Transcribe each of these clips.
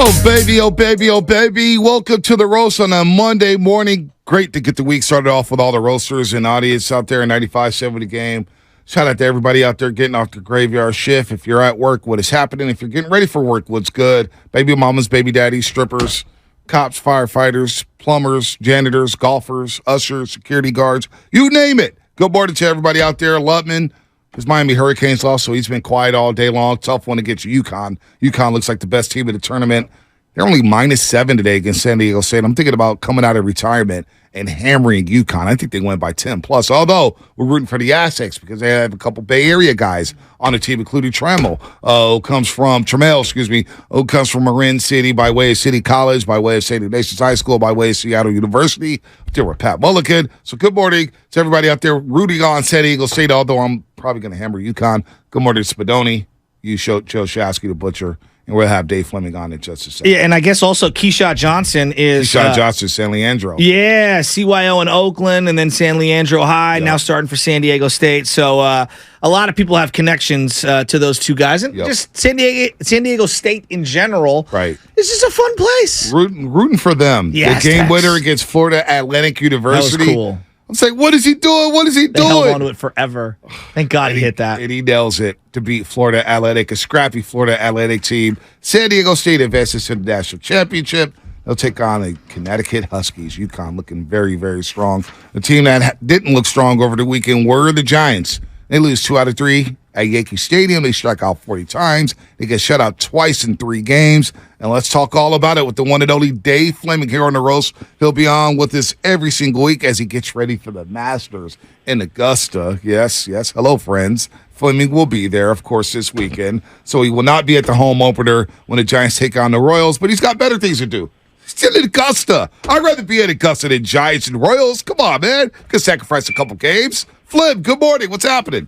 Oh, baby, oh, baby, oh, baby. Welcome to the roast on a Monday morning. Great to get the week started off with all the roasters and audience out there in 95.7 The Game. Shout out to everybody out there getting off the graveyard shift. If you're at work, what is happening? If you're getting ready for work, what's good? Baby mamas, baby daddies, strippers, cops, firefighters, plumbers, janitors, golfers, ushers, security guards, you name it. Good morning to everybody out there. Lutman. His Miami Hurricanes lost, so he's been quiet all day long. Tough one against UConn. UConn looks like the best team of the tournament. They're only -7 today against San Diego State. I'm thinking about coming out of retirement and hammering UConn. I think they went by 10+. Although we're rooting for the Aztecs because they have a couple Bay Area guys on the team, including Trammell, who comes from Marin City by way of City College, by way of St. Ignatius High School, by way of Seattle University. There with Pat Mulligan. So good morning to everybody out there rooting on San Diego State, although I'm probably going to hammer UConn. Good morning to Spadoni, Joe Shasky, the Butcher. And we'll have Dave Flemming on in just a second. Yeah, and I guess also Keyshawn Johnson is... San Leandro. Yeah, CYO in Oakland, and then San Leandro High, now starting for San Diego State. So a lot of people have connections to those two guys. And just San Diego State in general. Right. It's just a fun place. Rooting for them. Yes, the game winner against Florida Atlantic University. That was cool. I'm saying, what is he doing? What is he doing? They held on to it forever. Thank God he hit that. And he nails it to beat Florida Atlantic, a scrappy Florida Atlantic team. San Diego State advances to the national championship. They'll take on the Connecticut Huskies. UConn looking very, very strong. The team that didn't look strong over the weekend were the Giants. They lose 2 out of 3 at Yankee Stadium. They strike out 40 times. They get shut out twice in 3 games. And let's talk all about it with the one and only Dave Flemming here on the roast. He'll be on with us every single week as he gets ready for the Masters in Augusta. Yes. Hello, friends. Flemming will be there, of course, this weekend. So he will not be at the home opener when the Giants take on the Royals, but he's got better things to do. Still in Augusta. I'd rather be at Augusta than Giants and Royals. Come on, man. Could sacrifice a couple games. Flem, good morning. What's happening?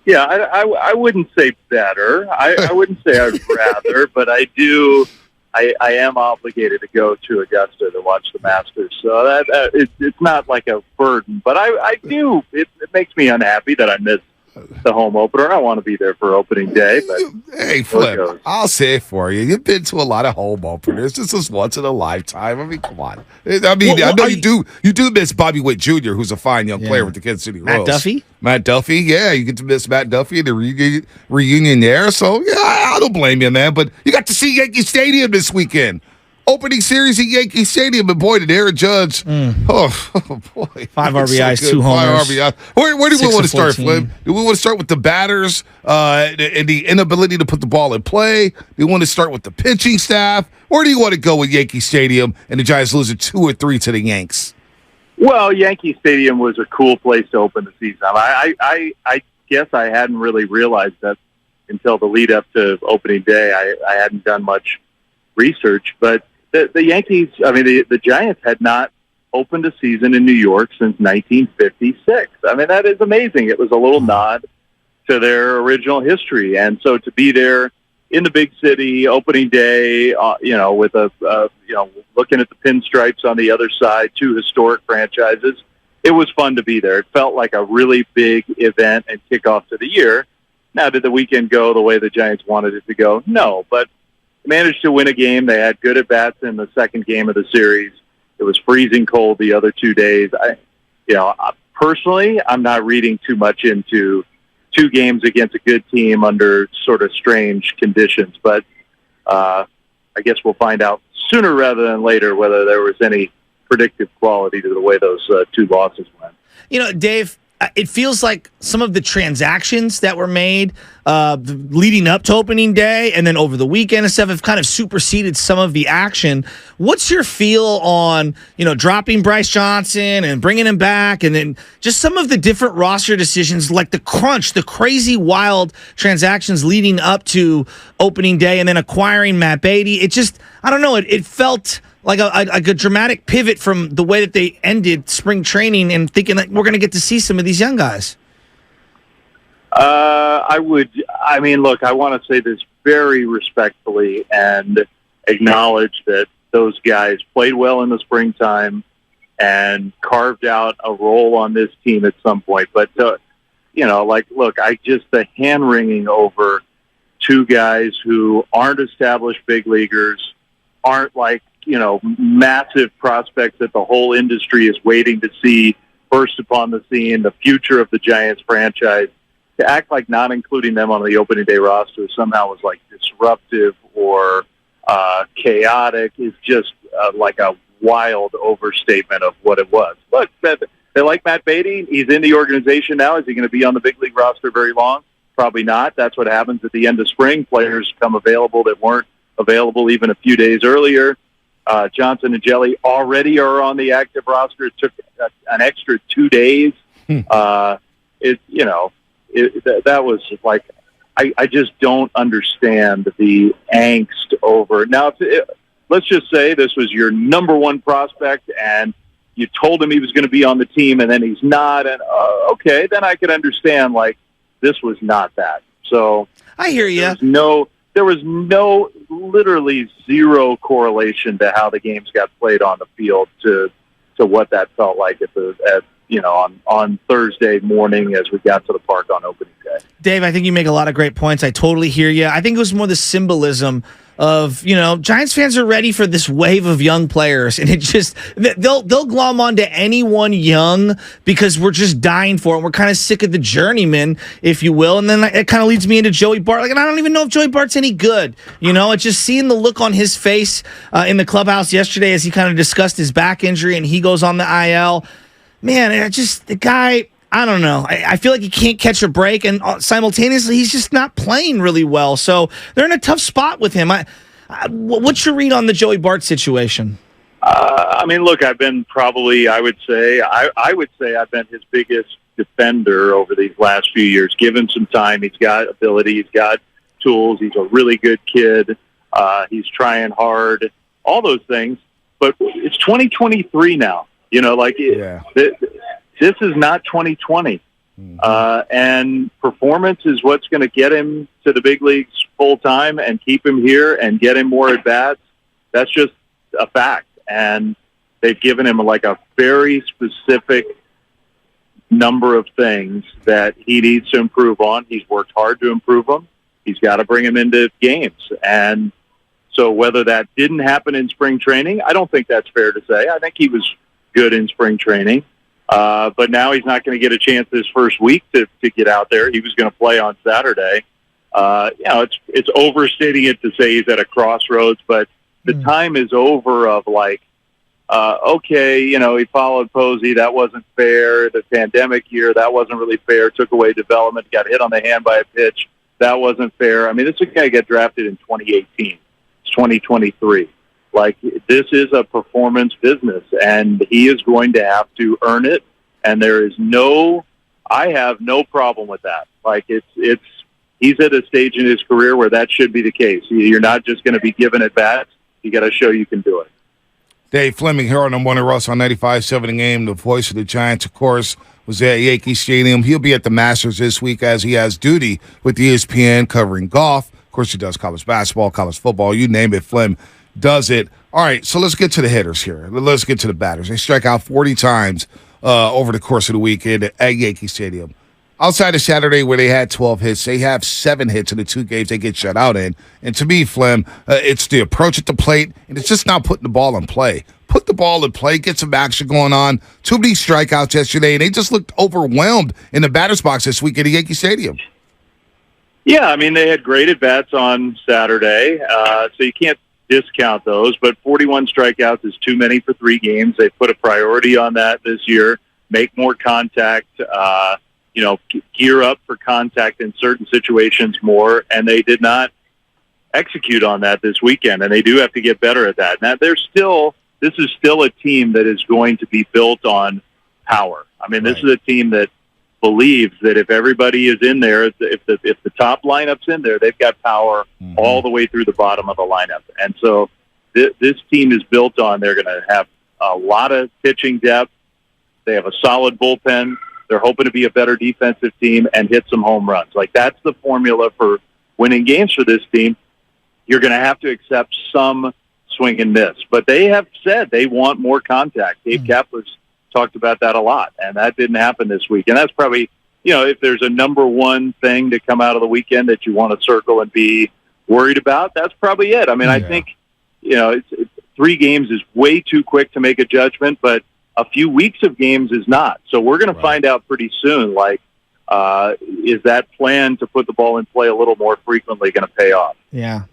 Yeah, I wouldn't say better. I wouldn't say I'd rather, but I do. I am obligated to go to Augusta to watch the Masters, so it's not like a burden. But I do. It makes me unhappy that I missed the home opener. I want to be there for opening day. But hey, Flip, I'll say it for you. You've been to a lot of home openers. This is once in a lifetime. I mean, come on. I mean, I know you do. You do miss Bobby Witt Jr., who's a fine young player with the Kansas City Royals. Matt Duffy, yeah, you get to miss Matt Duffy and the reunion there. So yeah, I don't blame you, man. But you got to see Yankee Stadium this weekend. Opening series at Yankee Stadium, and boy, did Aaron Judge. Oh boy. 5 RBIs, so 2 homers. 5 RBIs. Where do we want to start, Flip? Do we want to start with the batters and the inability to put the ball in play? Do you want to start with the pitching staff? Where do you want to go with Yankee Stadium and the Giants losing 2 or 3 to the Yanks? Well, Yankee Stadium was a cool place to open the season. I guess I hadn't really realized that until the lead up to opening day. I hadn't done much research, but the Yankees, the Giants had not opened a season in New York since 1956. I mean, that is amazing. It was a little nod to their original history. And so to be there in the big city, opening day, with looking at the pinstripes on the other side, 2 historic franchises, it was fun to be there. It felt like a really big event and kickoff to the year. Now, did the weekend go the way the Giants wanted it to go? No, but managed to win a game. They had good at-bats in the second game of the series. It was freezing cold the other 2 days. Personally, I'm not reading too much into 2 games against a good team under sort of strange conditions. But I guess we'll find out sooner rather than later whether there was any predictive quality to the way those 2 losses went. You know, Dave, it feels like some of the transactions that were made leading up to opening day and then over the weekend and stuff have kind of superseded some of the action. What's your feel on, dropping Bryce Johnson and bringing him back, and then just some of the different roster decisions, like the crunch, the crazy wild transactions leading up to opening day and then acquiring Matt Beatty? It just, I don't know, it felt like a dramatic pivot from the way that they ended spring training and thinking that we're going to get to see some of these young guys. I want to say this very respectfully and acknowledge that those guys played well in the springtime and carved out a role on this team at some point. But, the hand-wringing over 2 guys who aren't established big leaguers, aren't like, massive prospects that the whole industry is waiting to see burst upon the scene, the future of the Giants franchise. To act like not including them on the opening day roster somehow was like disruptive or chaotic is just like a wild overstatement of what it was. Look, they like Matt Beatty. He's in the organization now. Is he going to be on the big league roster very long? Probably not. That's what happens at the end of spring. Players come available that weren't available even a few days earlier. Johnson and Jelly already are on the active roster. It took an extra 2 days. That was like, I just don't understand the angst over. Now, let's just say this was your number one prospect and you told him he was going to be on the team and then he's not. And okay, then I could understand, like, this was not that. So I hear you. There was literally zero correlation to how the games got played on the field to what that felt like on Thursday morning as we got to the park on opening day. Dave, I think you make a lot of great points. I totally hear you. I think it was more the symbolism of, Giants fans are ready for this wave of young players, and it just they'll glom onto anyone young because we're just dying for it. We're kind of sick of the journeyman, if you will, and then it kind of leads me into Joey Bart. Like, and I don't even know if Joey Bart's any good. It's just seeing the look on his face in the clubhouse yesterday as he kind of discussed his back injury and he goes on the IL. Man, the guy, I don't know. I feel like he can't catch a break, and simultaneously, he's just not playing really well. So they're in a tough spot with him. What's your read on the Joey Bart situation? Look, I've been I would say I've been his biggest defender over these last few years. Give him some time. He's got ability. He's got tools. He's a really good kid. He's trying hard. All those things. But it's 2023 now. This is not 2020. And performance is what's going to get him to the big leagues full time and keep him here and get him more at bats. That's just a fact. And they've given him like a very specific number of things that he needs to improve on. He's worked hard to improve them. He's got to bring him into games. And so whether that didn't happen in spring training, I don't think that's fair to say. I think he was good in spring training. But now he's not going to get a chance this first week to get out there. He was going to play on Saturday. It's overstating it to say he's at a crossroads, but the time is over of like, he followed Posey. That wasn't fair. The pandemic year, that wasn't really fair. Took away development, got hit on the hand by a pitch. That wasn't fair. This guy got drafted in 2018. It's 2023. Like, this is a performance business, and he is going to have to earn it. And I have no problem with that. Like, he's at a stage in his career where that should be the case. You're not just going to be given at bats. You got to show you can do it. Dave Flemming here on the Morning Rush on 95.7 The Game. The voice of the Giants, of course, was at Yankee Stadium. He'll be at the Masters this week as he has duty with ESPN covering golf. Of course, he does college basketball, college football, you name it, Flem does it. All right, so let's get to the hitters here. Let's get to the batters. They strike out 40 times over the course of the weekend at Yankee Stadium. Outside of Saturday where they had 12 hits, they have 7 hits in the 2 games they get shut out in. And to me, Flem, it's the approach at the plate, and it's just not putting the ball in play. Put the ball in play, get some action going on. Too many strikeouts yesterday, and they just looked overwhelmed in the batter's box this week at Yankee Stadium. Yeah, they had great at-bats on Saturday, so you can't discount those, but 41 strikeouts is too many for 3 games. They put a priority on that this year, make more contact, gear up for contact in certain situations more, and they did not execute on that this weekend, and they do have to get better at that. Now, this is still a team that is going to be built on power. This is a team that believes that if everybody is in there, if the top lineup's in there, they've got power all the way through the bottom of the lineup. And so this team is built on, they're going to have a lot of pitching depth. They have a solid bullpen. They're hoping to be a better defensive team and hit some home runs. Like, that's the formula for winning games for this team. You're going to have to accept some swing and miss. But they have said they want more contact. Dave Kapler's talked about that a lot, and that didn't happen this week. And that's probably, if there's a number one thing to come out of the weekend that you want to circle and be worried about, that's probably it. I think it's 3 games is way too quick to make a judgment, but a few weeks of games is not. So we're going to find out pretty soon, like, is that plan to put the ball in play a little more frequently going to pay off? Yeah.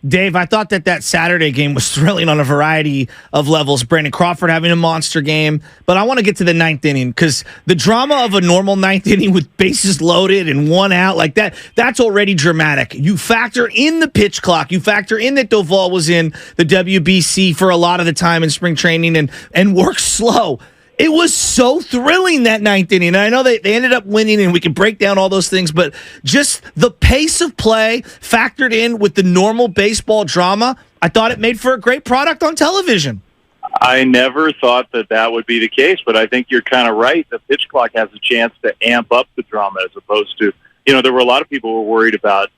Dave, I thought that Saturday game was thrilling on a variety of levels. Brandon Crawford having a monster game. But I want to get to the 9th inning because the drama of a normal 9th inning with bases loaded and 1 out like that's already dramatic. You factor in the pitch clock. You factor in that Doval was in the WBC for a lot of the time in spring training and worked slow. It was so thrilling that 9th inning. And I know they ended up winning, and we can break down all those things, but just the pace of play factored in with the normal baseball drama, I thought it made for a great product on television. I never thought that would be the case, but I think you're kind of right. The pitch clock has a chance to amp up the drama as opposed to, there were a lot of people who were worried about,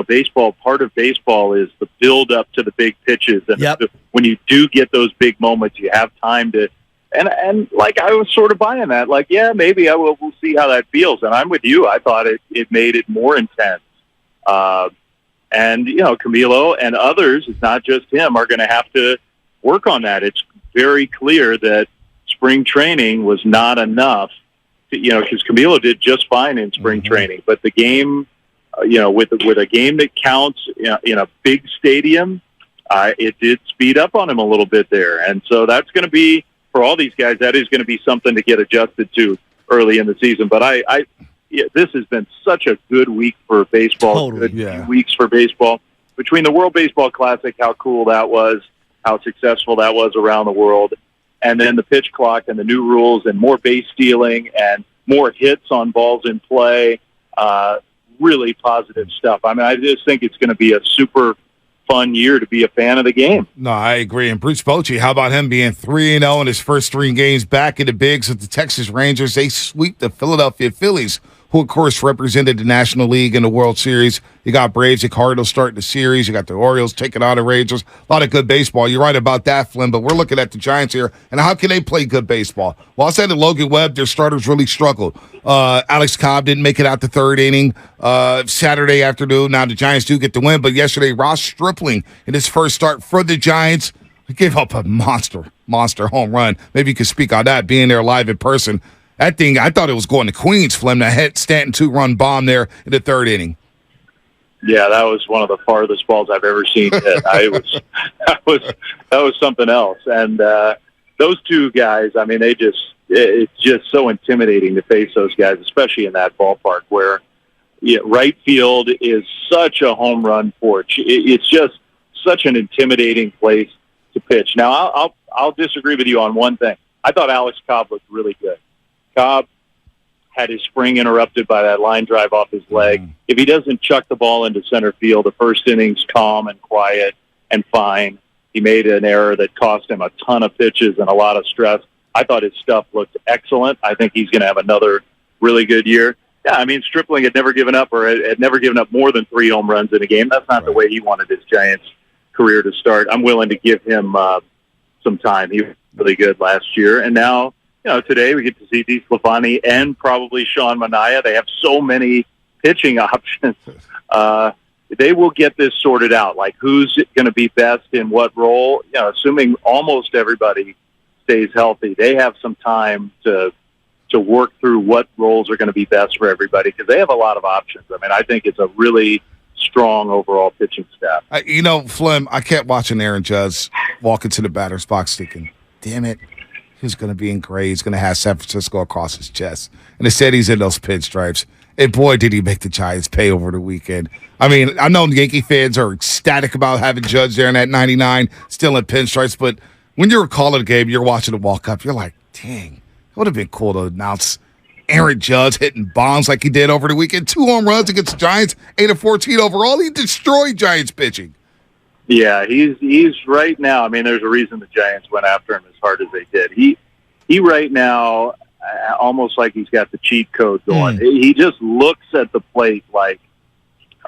baseball. Part of baseball is the build up to the big pitches. And when you do get those big moments, you have time to, And like I was sort of buying that. Like, yeah, maybe we'll see how that feels. And I'm with you. I thought it made it more intense. And Camilo and others, it's not just him, are going to have to work on that. It's very clear that spring training was not enough. Because Camilo did just fine in spring training, but the game, with a game that counts in a big stadium, it did speed up on him a little bit there. And so that's going to be. For all these guys, that is going to be something to get adjusted to early in the season. But this has been such a good week for baseball. Totally, few weeks for baseball. Between the World Baseball Classic, how cool that was, how successful that was around the world, and then the pitch clock and the new rules and more base stealing and more hits on balls in play. Really positive stuff. I mean, I just think it's going to be a super fun year to be a fan of the game. No, I agree. And Bruce Bochy, how about him being 3-0 in his first 3 games back in the bigs with the Texas Rangers? They sweep the Philadelphia Phillies, who, of course, represented the National League in the World Series. You got Braves and Cardinals starting the series. You got the Orioles taking on the Rangers. A lot of good baseball. You're right about that, Flynn, but we're looking at the Giants here. And how can they play good baseball? Well, I said that Logan Webb, their starters really struggled. Alex Cobb didn't make it out the 3rd inning Saturday afternoon. Now the Giants do get the win, but yesterday Ross Stripling in his first start for the Giants gave up a monster home run. Maybe you could speak on that, being there live in person. That thing, I thought it was going to Queens, Flem. That hit Stanton 2-run bomb there in the 3rd inning. Yeah, that was one of the farthest balls I've ever seen hit. That was something else. And those 2 guys, I mean, it's just so intimidating to face those guys, especially in that ballpark where right field is such a home run porch. It's just such an intimidating place to pitch. Now, I'll disagree with you on one thing. I thought Alex Cobb looked really good. Cobb had his spring interrupted by that line drive off his leg. If he doesn't chuck the ball into center field, the first inning's calm and quiet and fine. He made an error that cost him a ton of pitches and a lot of stress. I thought his stuff looked excellent. I think he's going to have another really good year. Yeah, I mean, Stripling had never given up more than 3 home runs in a game. That's not the way he wanted his Giants career to start. I'm willing to give him some time. He was really good last year. And now, today we get to see DeSclafani and probably Sean Manaea. They have so many pitching options. They will get this sorted out, like who's going to be best in what role. Assuming almost everybody stays healthy, they have some time to work through what roles are going to be best for everybody because they have a lot of options. I mean, I think it's a really strong overall pitching staff. Flem, I kept watching Aaron Judge walk into the batter's box thinking, damn it, he's going to be in gray. He's going to have San Francisco across his chest. And instead he's in those pinstripes. And boy, did he make the Giants pay over the weekend. I mean, I know Yankee fans are ecstatic about having Judge there in that 99, still in pinstripes, but when you're calling a game, you're watching him walk up, you're like, dang, it would have been cool to announce Aaron Judge hitting bombs like he did over the weekend. 2 home runs against the Giants, 8-14 overall. He destroyed Giants pitching. Yeah, he's right now. I mean, there's a reason the Giants went after him as hard as they did. He right now, almost like he's got the cheat code going. He just looks at the plate like,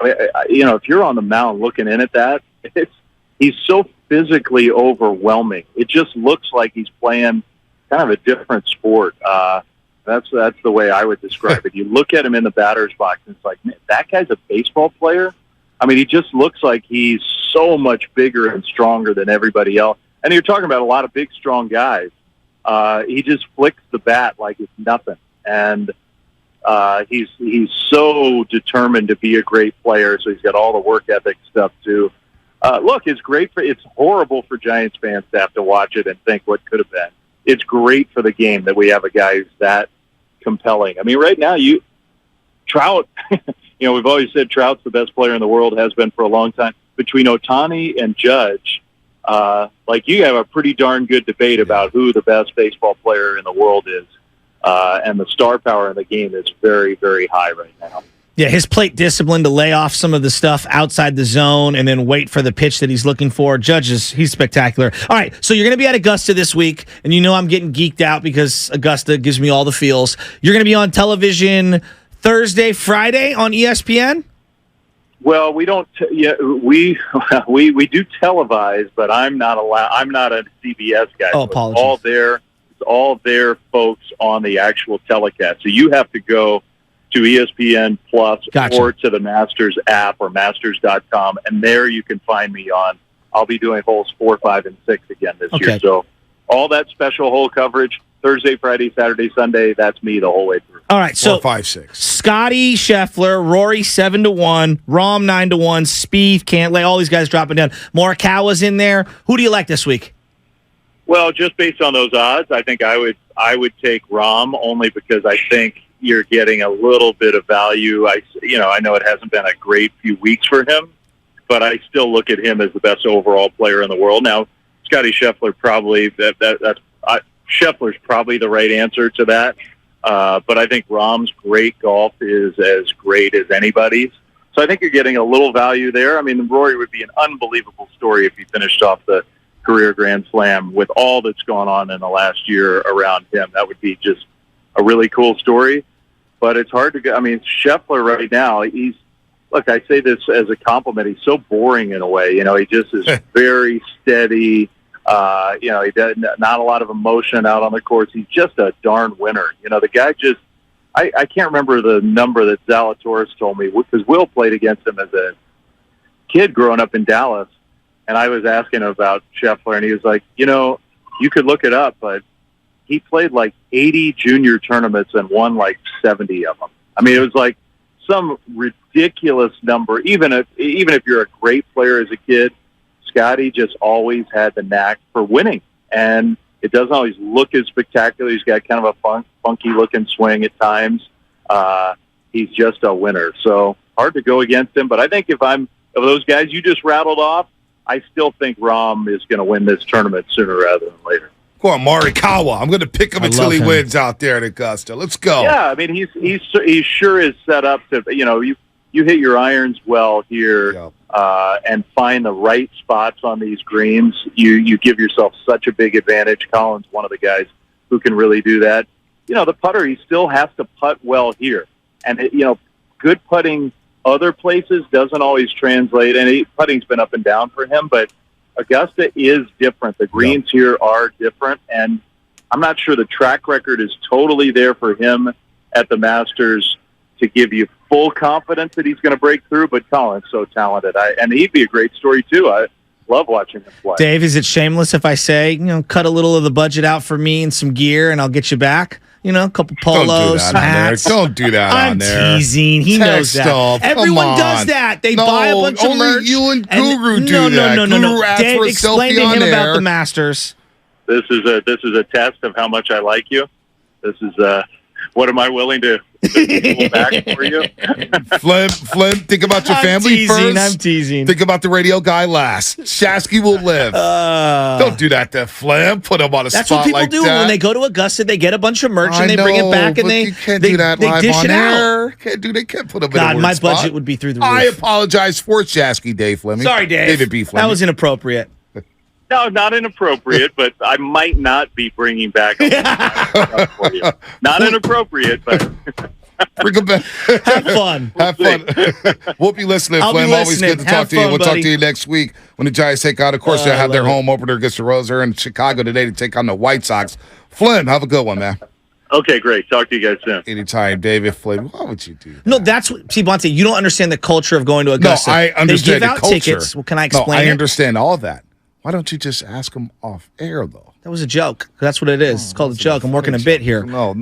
if you're on the mound looking in at that, he's so physically overwhelming. It just looks like he's playing kind of a different sport. That's the way I would describe it. You look at him in the batter's box, and it's like, man, that guy's a baseball player. I mean, he just looks like he's so much bigger and stronger than everybody else. And you're talking about a lot of big, strong guys. He just flicks the bat like it's nothing. And he's so determined to be a great player, so he's got all the work ethic stuff, too. Look, it's horrible for Giants fans to have to watch it and think what could have been. It's great for the game that we have a guy who's that compelling. I mean, right now, Trout, we've always said Trout's the best player in the world, has been for a long time. Between Ohtani and Judge, you have a pretty darn good debate about who the best baseball player in the world is. And the star power in the game is very, very high right now. Yeah, his plate discipline to lay off some of the stuff outside the zone and then wait for the pitch that he's looking for. He's spectacular. All right, so you're going to be at Augusta this week, and I'm getting geeked out because Augusta gives me all the feels. You're going to be on television Thursday, Friday on ESPN? Well, we don't. We do televise, but I'm not allowed. I'm not a CBS guy. Oh, apologies. It's all their folks on the actual telecast. So you have to go to ESPN Plus or to the Masters app or Masters.com, and there you can find me on. I'll be doing holes 4, 5, and 6 again this year. So all that special hole coverage, Thursday, Friday, Saturday, Sunday, that's me the whole way through. All right, so 4, 5, 6. Scotty Scheffler, Rory 7-1, Rahm 9-1, Spieth, Cantlay, all these guys dropping down. Morikawa's in there. Who do you like this week? Well, just based on those odds, I think I would take Rahm only because I think you're getting a little bit of value. I know it hasn't been a great few weeks for him, but I still look at him as the best overall player in the world. Now, Scotty Scheffler Scheffler's probably the right answer to that. But I think Rahm's great golf is as great as anybody's. So I think you're getting a little value there. I mean, Rory would be an unbelievable story if he finished off the career Grand Slam with all that's gone on in the last year around him. That would be just a really cool story. But it's hard to get. I mean, Scheffler right now, I say this as a compliment. He's so boring in a way. He just is very steady. He does not a lot of emotion out on the course. He's just a darn winner. The guy just, I can't remember the number that Zalatoris told me because Will played against him as a kid growing up in Dallas. And I was asking him about Scheffler, and he was like, you could look it up, but he played like 80 junior tournaments and won like 70 of them. I mean, it was like some ridiculous number. Even if you're a great player as a kid, Scotty just always had the knack for winning. And it doesn't always look as spectacular. He's got kind of a funky-looking swing at times. He's just a winner. So hard to go against him. But I think of those guys you just rattled off, I still think Rahm is going to win this tournament sooner rather than later. Go on, Morikawa. I'm going to pick him until he wins out there at Augusta. Let's go. Yeah, I mean, he sure is set up to, you hit your irons well here and find the right spots on these greens. You give yourself such a big advantage. Colin's one of the guys who can really do that. The putter, he still has to putt well here. And, good putting other places doesn't always translate. And putting's been up and down for him, but Augusta is different. The greens here are different, and I'm not sure the track record is totally there for him at the Masters to give you full confidence that he's going to break through, but Colin's so talented. And he'd be a great story, too. I love watching him play. Dave, is it shameless if I say, cut a little of the budget out for me and some gear, and I'll get you back? A couple polos, some hats. Don't do that on there. I'm teasing. He knows that. Everyone does that. They buy a bunch of merch. You and Guru do that. No. Guru asked Dave, for a explain to selfie him on about air. the Masters. This is a test of how much I like you. This is what am I willing to pull back for you? Flem, think about your family first. I'm teasing. Think about the radio guy last. Shasky will live. Don't do that to Flem. Put him on a That's spot what people like do that. when they go to Augusta. They get a bunch of merch and they I bring it back know, and they you can't they, do that they live dish on it air. out. They can't put him in a God, weird my spot. budget would be through the roof. I apologize for Shasky, Dave Fleming. Sorry, Dave. David B. Fleming. That was inappropriate. No, not inappropriate, but I might not be bringing back a for you. Not inappropriate, but Bring him back. Have fun. Have fun. We'll be listening, I'll be Flem. Always listening. good to talk Have to you. fun, We'll buddy. talk to you next week when the Giants take out. Of course, they'll have their home opener against the Rose. They're in Chicago today to take on the White Sox. Flem, have a good one, man. Okay, great. Talk to you guys soon. Anytime, David Flemming. Why would you do that? No, that's what. See, Bonte, you don't understand the culture of going to Augusta. No, I understand They give the out culture. tickets. Well, can I explain I it? understand all that. Why don't you just ask him off air, though? That was a joke. That's what it is. It's called a joke. I'm working a bit here. No.